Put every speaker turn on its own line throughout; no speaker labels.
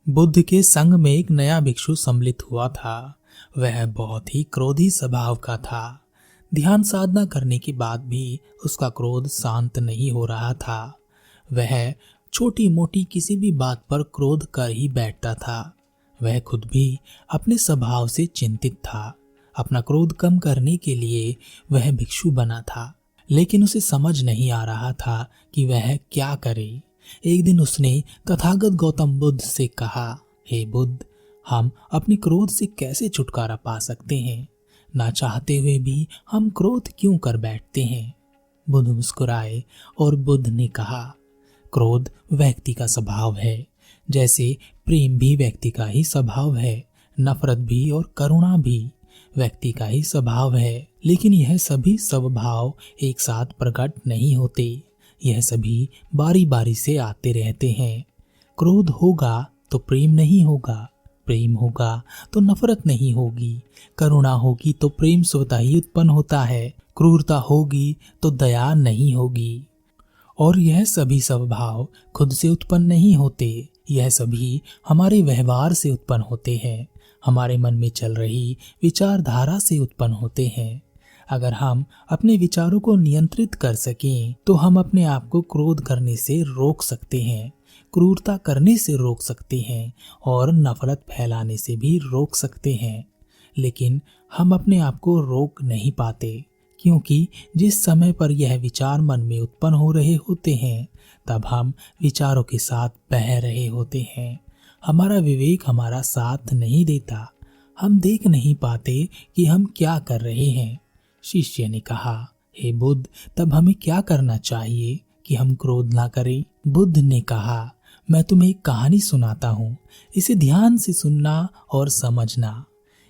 बुद्ध के संग में एक नया भिक्षु सम्मिलित हुआ था। वह बहुत ही क्रोधी स्वभाव का था। ध्यान साधना करने के बाद भी उसका क्रोध शांत नहीं हो रहा था। वह छोटी मोटी किसी भी बात पर क्रोध कर ही बैठता था। वह खुद भी अपने स्वभाव से चिंतित था। अपना क्रोध कम करने के लिए वह भिक्षु बना था, लेकिन उसे समझ नहीं आ रहा था कि वह क्या करे। एक दिन उसने तथागत गौतम बुद्ध से कहा, हे बुद्ध, हम अपने क्रोध से कैसे छुटकारा पा सकते हैं? ना चाहते हुए भी हम क्रोध क्यों कर बैठते हैं? बुद्ध मुस्कुराए और बुद्ध ने कहा, क्रोध व्यक्ति का स्वभाव है, जैसे प्रेम भी व्यक्ति का ही स्वभाव है, नफरत भी और करुणा भी व्यक्ति का ही स्वभाव है। लेकिन यह सभी स्वभाव एक साथ प्रकट नहीं होते। यह सभी बारी बारी से आते रहते हैं। क्रोध होगा तो प्रेम नहीं होगा, प्रेम होगा तो नफरत नहीं होगी, करुणा होगी तो प्रेम स्वतः ही उत्पन्न होता है, क्रूरता होगी तो दया नहीं होगी। और यह सभी स्वभाव खुद से उत्पन्न नहीं होते। यह सभी हमारे व्यवहार से उत्पन्न होते हैं, हमारे मन में चल रही विचारधारा से उत्पन्न होते हैं। अगर हम अपने विचारों को नियंत्रित कर सकें तो हम अपने आप को क्रोध करने से रोक सकते हैं, क्रूरता करने से रोक सकते हैं और नफरत फैलाने से भी रोक सकते हैं। लेकिन हम अपने आप को रोक नहीं पाते, क्योंकि जिस समय पर यह विचार मन में उत्पन्न हो रहे होते हैं तब हम विचारों के साथ बह रहे होते हैं। हमारा विवेक हमारा साथ नहीं देता। हम देख नहीं पाते कि हम क्या कर रहे हैं। शिष्य ने कहा, हे बुद्ध, तब हमें क्या करना चाहिए कि हम क्रोध ना करें? बुद्ध ने कहा, मैं तुम्हें एक कहानी सुनाता हूँ, इसे ध्यान से सुनना और समझना।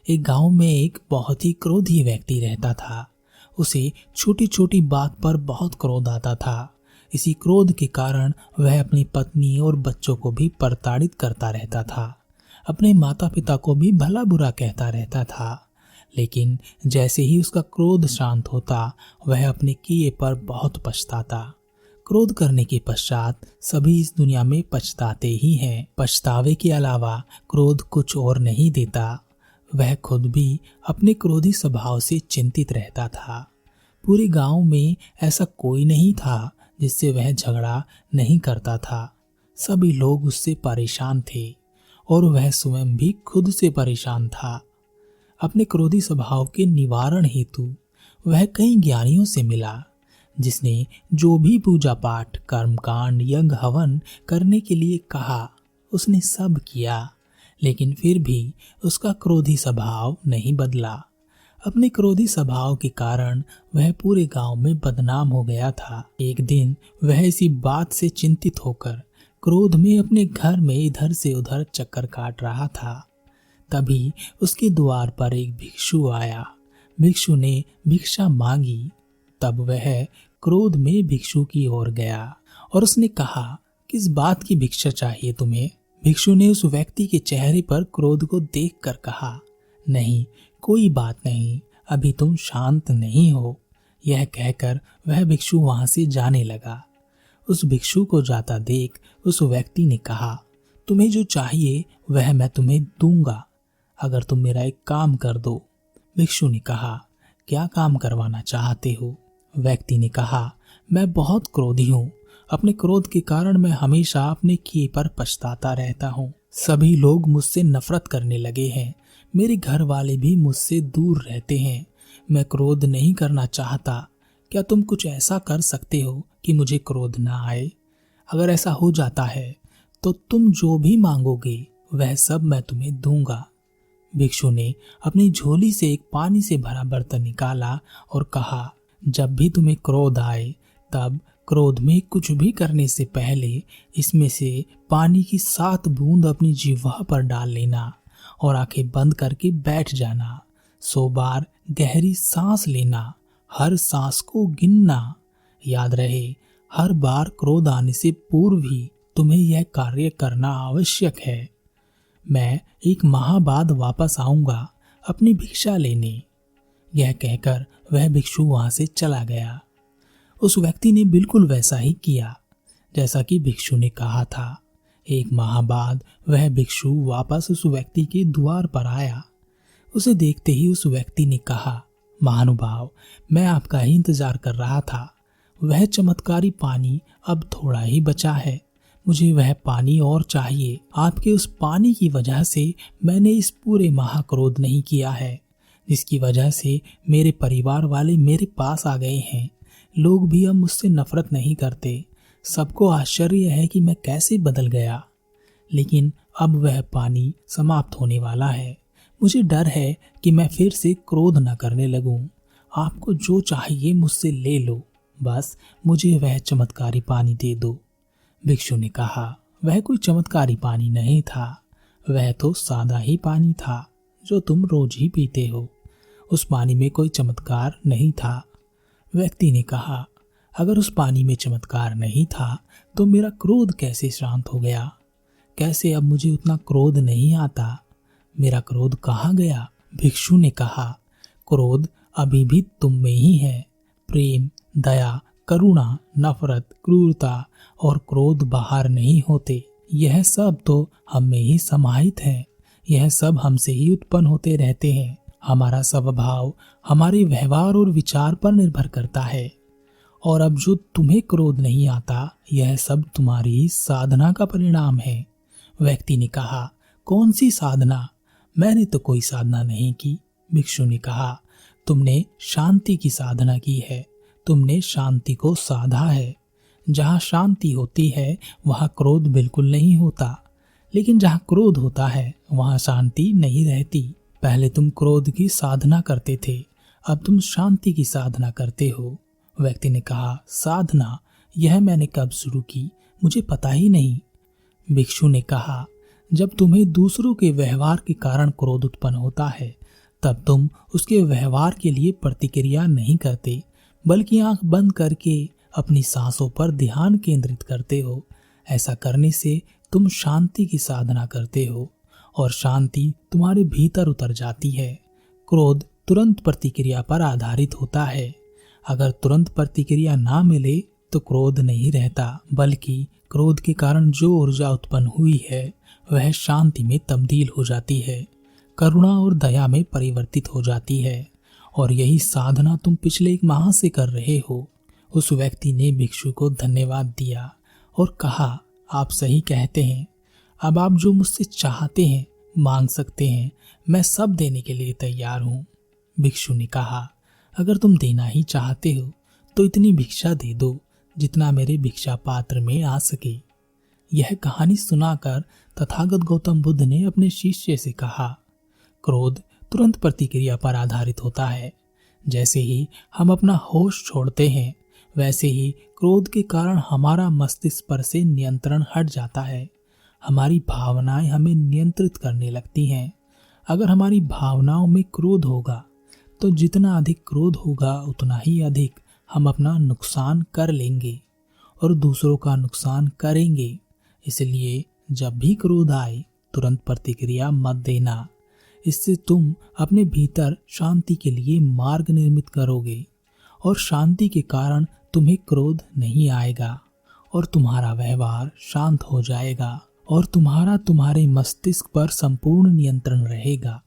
एक गांव में एक बहुत ही क्रोधी व्यक्ति रहता था। उसे छोटी छोटी बात पर बहुत क्रोध आता था। इसी क्रोध के कारण वह अपनी पत्नी और बच्चों को भी प्रताड़ित करता रहता था। अपने माता पिता को भी भला बुरा कहता रहता था। लेकिन जैसे ही उसका क्रोध शांत होता वह अपने किए पर बहुत पछताता। क्रोध करने के पश्चात सभी इस दुनिया में पछताते ही हैं। पछतावे के अलावा क्रोध कुछ और नहीं देता। वह खुद भी अपने क्रोधी स्वभाव से चिंतित रहता था। पूरे गांव में ऐसा कोई नहीं था जिससे वह झगड़ा नहीं करता था। सभी लोग उससे परेशान थे और वह स्वयं भी खुद से परेशान था। अपने क्रोधी स्वभाव के निवारण हेतु वह कई ज्ञानियों से मिला, जिसने जो भी पूजा पाठ, कर्मकांड, यज्ञ हवन करने के लिए कहा उसने सब किया, लेकिन फिर भी उसका क्रोधी स्वभाव नहीं बदला। अपने क्रोधी स्वभाव के कारण वह पूरे गांव में बदनाम हो गया था। एक दिन वह इसी बात से चिंतित होकर क्रोध में अपने घर में इधर से उधर चक्कर काट रहा था। तभी उसके द्वार पर एक भिक्षु आया। भिक्षु ने भिक्षा मांगी। तब वह क्रोध में भिक्षु की ओर गया और उसने कहा, किस बात की भिक्षा चाहिए तुम्हें? भिक्षु ने उस व्यक्ति के चेहरे पर क्रोध को देखकर कहा, नहीं, कोई बात नहीं, अभी तुम शांत नहीं हो। यह कहकर वह भिक्षु वहां से जाने लगा। उस भिक्षु को जाता देख उस व्यक्ति ने कहा, तुम्हें जो चाहिए वह मैं तुम्हें दूंगा, अगर तुम मेरा एक काम कर दो। भिक्षु ने कहा, क्या काम करवाना चाहते हो? व्यक्ति ने कहा, मैं बहुत क्रोधी हूँ। अपने क्रोध के कारण मैं हमेशा अपने किए पर पछताता रहता हूँ। सभी लोग मुझसे नफरत करने लगे हैं। मेरे घर वाले भी मुझसे दूर रहते हैं। मैं क्रोध नहीं करना चाहता। क्या तुम कुछ ऐसा कर सकते हो कि मुझे क्रोध ना आए? अगर ऐसा हो जाता है तो तुम जो भी मांगोगे वह सब मैं तुम्हें दूंगा। भिक्षु ने अपनी झोली से एक पानी से भरा बर्तन निकाला और कहा, जब भी तुम्हें क्रोध आए तब क्रोध में कुछ भी करने से पहले इसमें से पानी की 7 बूंद अपनी जिह्वा पर डाल लेना और आंखें बंद करके बैठ जाना। 100 बार गहरी सांस लेना, हर सांस को गिनना। याद रहे, हर बार क्रोध आने से पूर्व ही तुम्हें यह कार्य करना आवश्यक है। मैं एक माह बाद वापस आऊंगा अपनी भिक्षा लेने। यह कहकर वह भिक्षु वहां से चला गया। उस व्यक्ति ने बिल्कुल वैसा ही किया जैसा कि भिक्षु ने कहा था। एक माह बाद वह भिक्षु वापस उस व्यक्ति के द्वार पर आया। उसे देखते ही उस व्यक्ति ने कहा, महानुभाव, मैं आपका ही इंतजार कर रहा था। वह चमत्कारी पानी अब थोड़ा ही बचा है। मुझे वह पानी और चाहिए। आपके उस पानी की वजह से मैंने इस पूरे माह क्रोध नहीं किया है, जिसकी वजह से मेरे परिवार वाले मेरे पास आ गए हैं। लोग भी अब मुझसे नफरत नहीं करते। सबको आश्चर्य है कि मैं कैसे बदल गया। लेकिन अब वह पानी समाप्त होने वाला है। मुझे डर है कि मैं फिर से क्रोध न करने लगूं। आपको जो चाहिए मुझसे ले लो, बस मुझे वह चमत्कारी पानी दे दो। भिक्षु ने कहा, वह कोई चमत्कारी पानी नहीं था। वह तो सादा ही पानी था जो तुम रोज ही पीते हो। उस पानी में कोई चमत्कार नहीं था। व्यक्ति ने कहा, अगर उस पानी में चमत्कार नहीं था तो मेरा क्रोध कैसे शांत हो गया? कैसे अब मुझे उतना क्रोध नहीं आता? मेरा क्रोध कहाँ गया? भिक्षु ने कहा, क्रोध अभी भी तुम में ही है। प्रेम, दया, करुणा, नफरत, क्रूरता और क्रोध बाहर नहीं होते। यह सब तो हम में ही समाहित है। यह सब हमसे ही उत्पन्न होते रहते हैं। हमारा स्वभाव हमारे व्यवहार और विचार पर निर्भर करता है। और अब जो तुम्हें क्रोध नहीं आता, यह सब तुम्हारी साधना का परिणाम है। व्यक्ति ने कहा, कौन सी साधना? मैंने तो कोई साधना नहीं की। भिक्षु ने कहा, तुमने शांति की साधना की है। तुमने शांति को साधा है। जहाँ शांति होती है वहाँ क्रोध बिल्कुल नहीं होता, लेकिन जहाँ क्रोध होता है वहाँ शांति नहीं रहती। पहले तुम क्रोध की साधना करते थे, अब तुम शांति की साधना करते हो। व्यक्ति ने कहा, साधना? यह मैंने कब शुरू की? मुझे पता ही नहीं। भिक्षु ने कहा, जब तुम्हें दूसरों के व्यवहार के कारण क्रोध उत्पन्न होता है, तब तुम उसके व्यवहार के लिए प्रतिक्रिया नहीं करते, बल्कि आंख बंद करके अपनी सांसों पर ध्यान केंद्रित करते हो। ऐसा करने से तुम शांति की साधना करते हो और शांति तुम्हारे भीतर उतर जाती है। क्रोध तुरंत प्रतिक्रिया पर आधारित होता है। अगर तुरंत प्रतिक्रिया ना मिले तो क्रोध नहीं रहता, बल्कि क्रोध के कारण जो ऊर्जा उत्पन्न हुई है वह शांति में तब्दील हो जाती है, करुणा और दया में परिवर्तित हो जाती है। और यही साधना तुम पिछले 1 माह से कर रहे हो। उस व्यक्ति ने भिक्षु को धन्यवाद दिया और कहा, आप सही कहते हैं। अब आप जो मुझसे चाहते हैं मांग सकते हैं। मैं सब देने के लिए तैयार हूँ। भिक्षु ने कहा, अगर तुम देना ही चाहते हो तो इतनी भिक्षा दे दो जितना मेरे भिक्षा पात्र में आ सके। यह कहानी सुनाकर तथागत गौतम बुद्ध ने अपने शिष्य से कहा, क्रोध तुरंत प्रतिक्रिया पर आधारित होता है। जैसे ही हम अपना होश छोड़ते हैं, वैसे ही क्रोध के कारण हमारा मस्तिष्क पर से नियंत्रण हट जाता है। हमारी भावनाएं हमें नियंत्रित करने लगती हैं। अगर हमारी भावनाओं में क्रोध होगा तो जितना अधिक क्रोध होगा उतना ही अधिक हम अपना नुकसान कर लेंगे और दूसरों का नुकसान करेंगे। इसलिए जब भी क्रोध आए तुरंत प्रतिक्रिया मत देना। इससे तुम अपने भीतर शांति के लिए मार्ग निर्मित करोगे और शांति के कारण तुम्हें क्रोध नहीं आएगा और तुम्हारा व्यवहार शांत हो जाएगा और तुम्हारे मस्तिष्क पर संपूर्ण नियंत्रण रहेगा।